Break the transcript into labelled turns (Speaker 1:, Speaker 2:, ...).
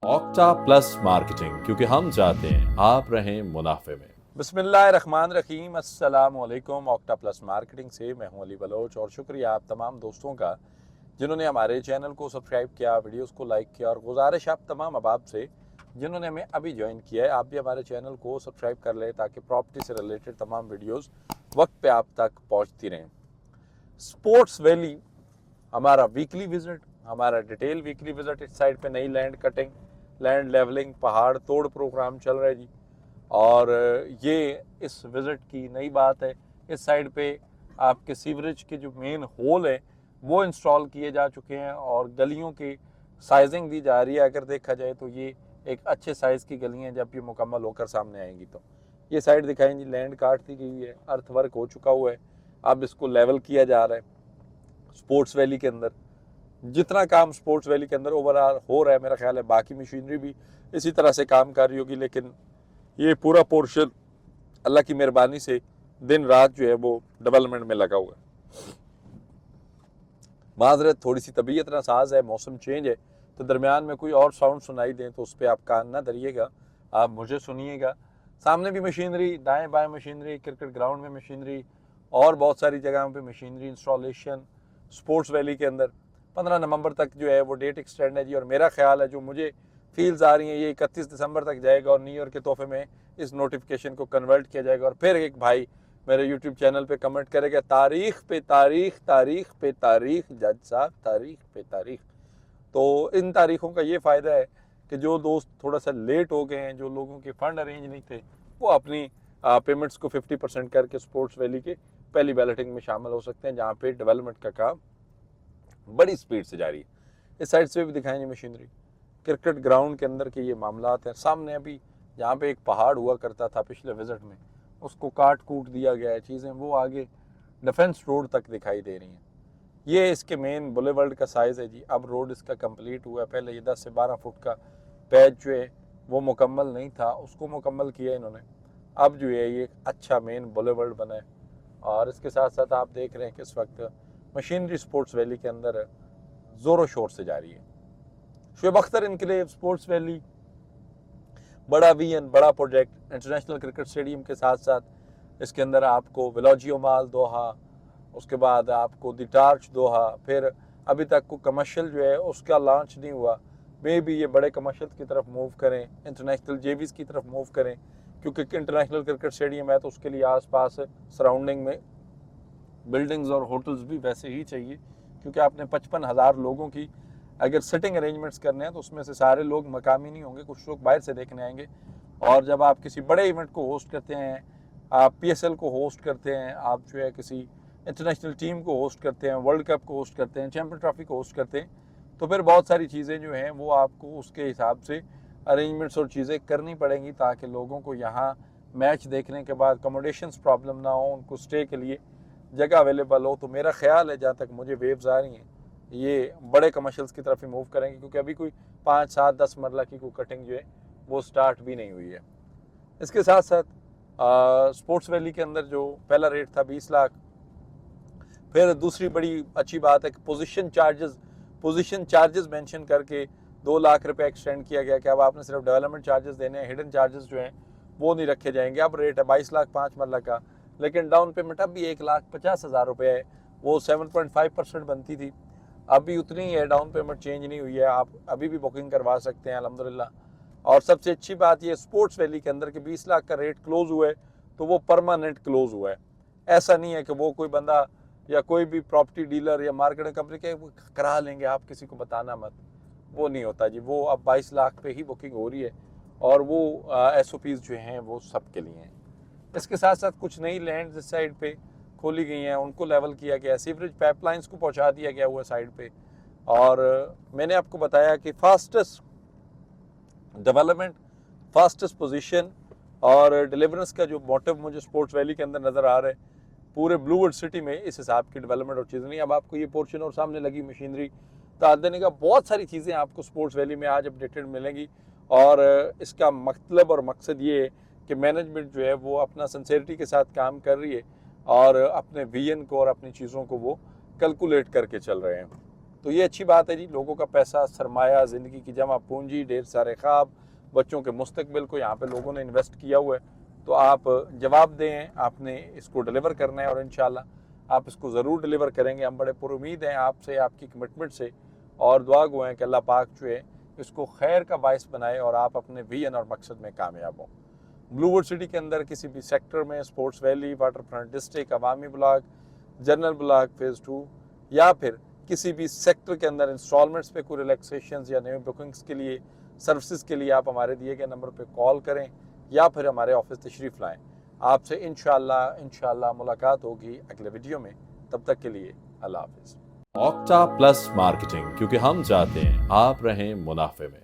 Speaker 1: Octa plus marketing, क्योंकि हम चाहते हैं आप रहें मुनाफे में।
Speaker 2: बिस्मिल्लाहिर्रहमानिर्रहीम, अस्सलाम वालेकुम। ऑक्टा प्लस मार्केटिंग से मैं हूं अली बलोच और शुक्रिया आप तमाम दोस्तों का जिन्होंने हमारे चैनल को सब्सक्राइब किया, वीडियोस को लाइक किया। और गुजारिश आप तमाम अहबाब से जिन्होंने हमें अभी ज्वाइन किया है, आप भी हमारे चैनल को सब्सक्राइब कर लें ताकि प्रॉपर्टी से रिलेटेड तमाम वीडियोस वक्त पे आप तक पहुंचती रहें। स्पोर्ट्स वैली हमारा वीकली विजिट, हमारा डिटेल वीकली विजिट। इस साइड पे नई लैंड कटिंग, लैंड लेवलिंग, पहाड़ तोड़ प्रोग्राम चल रहा है जी। और ये इस विज़िट की नई बात है। इस साइड पे आपके सीवरेज के जो मेन होल है वो इंस्टॉल किए जा चुके हैं और गलियों की साइजिंग दी जा रही है। अगर देखा जाए तो ये एक अच्छे साइज़ की गली हैं जब ये मुकम्मल होकर सामने आएंगी। तो ये साइड दिखाएं जी, लैंड काट दी गई है, अर्थ वर्क हो चुका हुआ है, अब इसको लेवल किया जा रहा है। स्पोर्ट्स वैली के अंदर जितना काम स्पोर्ट्स वैली के अंदर ओवरऑल हो रहा है, मेरा ख्याल है बाकी मशीनरी भी इसी तरह से काम कर रही होगी, लेकिन ये पूरा पोर्शन अल्लाह की मेहरबानी से दिन रात जो है वो डेवलपमेंट में लगा हुआ है। माजरत, थोड़ी सी तबीयत नासाज है, मौसम चेंज है, तो दरमियान में कोई और साउंड सुनाई दें तो उस पर आप कान ना धरिएगा, आप मुझे सुनिएगा। सामने भी मशीनरी, दाएं बाएं मशीनरी, क्रिकेट ग्राउंड में मशीनरी और बहुत सारी जगहों पे मशीनरी इंस्टॉलेशन। स्पोर्ट्स वैली के अंदर 15 नवंबर तक जो है वो डेट एक्सटेंड है जी। और मेरा ख्याल है, जो मुझे फील्स आ रही हैं, ये 31 दिसंबर तक जाएगा और न्यू ईयर के तोहफे में इस नोटिफिकेशन को कन्वर्ट किया जाएगा। और फिर एक भाई मेरे यूट्यूब चैनल पे कमेंट करेगा, तारीख पे तारीख, तारीख पे तारीख, जज साहब तारीख पे तारीख। तो इन तारीखों का ये फ़ायदा है कि जो दोस्त थोड़ा सा लेट हो गए हैं, जो लोगों के फंड अरेंज नहीं थे, वो अपनी पेमेंट्स को 50% करके स्पोर्ट्स वैली के पहली बैलेटिंग में शामिल हो सकते हैं, जहाँ पे डेवलपमेंट का काम बड़ी स्पीड से जारी है। इस साइड से भी दिखाएंगे मशीनरी। क्रिकेट ग्राउंड के अंदर के ये मामलात हैं। सामने अभी जहाँ पे एक पहाड़ हुआ करता था पिछले विजिट में, उसको काट कूट दिया गया है, चीज़ें वो आगे डिफेंस रोड तक दिखाई दे रही हैं। ये इसके मेन बुलेवर्ड का साइज़ है जी। अब रोड इसका कंप्लीट हुआ है। पहले ये 10 से 12 फुट का पैच जो है वो मुकम्मल नहीं था, उसको मुकम्मल किया इन्होंने। अब जो है ये अच्छा मेन बुलेवर्ड बना है। और इसके साथ साथ आप देख रहे हैं कि इस वक्त मशीनरी स्पोर्ट्स वैली के अंदर ज़ोरों शोर से जारी है। Shoaib Akhtar enclave sports valley, बड़ा वीएन, बड़ा प्रोजेक्ट, इंटरनेशनल क्रिकेट स्टेडियम के साथ साथ इसके अंदर आपको विलोजियो माल दोहा, उसके बाद आपको द टार्च दोहा, फिर अभी तक को कमर्शियल जो है उसका लॉन्च नहीं हुआ। मे भी ये बड़े कमर्शियल की तरफ मूव करें, इंटरनेशनल जेवीज़ की तरफ मूव करें, क्योंकि इंटरनेशनल क्रिकेट स्टेडियम है तो उसके लिए आसपास सराउंडिंग में बिल्डिंग्स और होटल्स भी वैसे ही चाहिए, क्योंकि आपने 55,000 लोगों की अगर सिटिंग अरेंजमेंट्स करने हैं तो उसमें से सारे लोग मकामी नहीं होंगे, कुछ लोग बाहर से देखने आएंगे। और जब आप किसी बड़े इवेंट को होस्ट करते हैं, आप पीएसएल को होस्ट करते हैं, आप जो है किसी इंटरनेशनल टीम को होस्ट करते हैं, वर्ल्ड कप को होस्ट करते हैं, चैम्पियन ट्रॉफी को होस्ट करते हैं, तो फिर बहुत सारी चीज़ें जो हैं वो आपको उसके हिसाब से अरेंजमेंट्स और चीज़ें करनी पड़ेंगी, ताकि लोगों को यहाँ मैच देखने के बाद अकोमोडेशंस प्रॉब्लम ना हो, उनको स्टे के लिए जगह अवेलेबल हो। तो मेरा ख्याल है, जहाँ तक मुझे वेव्स आ रही हैं, ये बड़े कमर्शियल्स की तरफ ही मूव करेंगे, क्योंकि अभी कोई 5, 7, 10 मरला की कोई कटिंग जो है वो स्टार्ट भी नहीं हुई है। इसके साथ साथ स्पोर्ट्स वैली के अंदर जो पहला रेट था 20 लाख, फिर दूसरी बड़ी अच्छी बात है कि पोजीशन चार्जेस मेंशन करके 2 लाख रुपए एक्सटेंड किया गया कि अब आपने सिर्फ डेवलपमेंट चार्जेस देने हैं, हिडन चार्जेस जो हैं वो नहीं रखे जाएंगे। अब रेट है 22 लाख 5 मरला का, लेकिन डाउन पेमेंट अब भी 1,50,000 रुपये है। वो 7.5% बनती थी, अभी उतनी ही है, डाउन पेमेंट चेंज नहीं हुई है। आप अभी भी बुकिंग करवा सकते हैं अल्हम्दुलिल्लाह। और सबसे अच्छी बात ये स्पोर्ट्स वैली के अंदर कि 20 लाख का रेट क्लोज हुआ है तो वो परमानेंट क्लोज हुआ है। ऐसा नहीं है कि वो कोई बंदा या कोई भी प्रॉपर्टी डीलर या मार्केटिंग कंपनी के करा लेंगे, आप किसी को बताना मत, वो नहीं होता जी। वो अब 22 लाख पे ही बुकिंग हो रही है और वो SOPs जो हैं वो सब के लिए हैं। इसके साथ साथ कुछ नई लैंड इस साइड पे खोली गई हैं, उनको लेवल किया गया, सीवरेज पाइपलाइंस को पहुंचा दिया गया हुआ साइड पे। और मैंने आपको बताया कि फास्टेस्ट डेवलपमेंट, फास्टेस्ट पोजीशन और डिलीवरेंस का जो मोटिव मुझे स्पोर्ट्स वैली के अंदर नज़र आ रहा है, पूरे ब्लूवर्ड सिटी में इस हिसाब की डेवलपमेंट और चीज़ें नहीं। अब आपको ये पोर्शन और सामने लगी मशीनरी देने का, बहुत सारी चीज़ें आपको स्पोर्ट्स वैली में आज अपडेटेड मिलेंगी। और इसका मतलब और मकसद ये है कि मैनेजमेंट जो है वो अपना सिंसेरिटी के साथ काम कर रही है और अपने विजन को और अपनी चीज़ों को वो कैलकुलेट करके चल रहे हैं। तो ये अच्छी बात है जी। लोगों का पैसा, सरमाया, ज़िंदगी की जमा पूंजी, ढेर सारे ख्वाब, बच्चों के मुस्तकबिल को यहाँ पे लोगों ने इन्वेस्ट किया हुआ है। तो आप जवाब दें, आपने इसको डिलीवर करना है और इंशाल्लाह आप इसको ज़रूर डिलीवर करेंगे। हम बड़े पुरुमीद हैं आपसे, आपकी कमिटमेंट से, और दुआ गो हैं कि अल्लाह पाक जो है इसको खैर का बायस बनाए और आप अपने विजन और मकसद में कामयाब हों। ब्लूवुड सिटी के अंदर किसी भी सेक्टर में, sports valley, water front district, Awami block, general block phase 2, या फिर किसी भी सेक्टर के अंदर इंस्टॉलमेंट्स पे कोई रिलैक्सेशन या न्यू बुकिंग्स के लिए, सर्विसेज के लिए आप हमारे दिए गए नंबर पे कॉल करें या फिर हमारे ऑफिस तशरीफ़ लाएं। आपसे इंशाल्लाह मुलाकात होगी अगले वीडियो में। तब तक के लिए अल्लाह हाफिज़।
Speaker 1: ऑक्टा प्लस मार्केटिंग, क्योंकि हम चाहते हैं आप रहें मुनाफे में।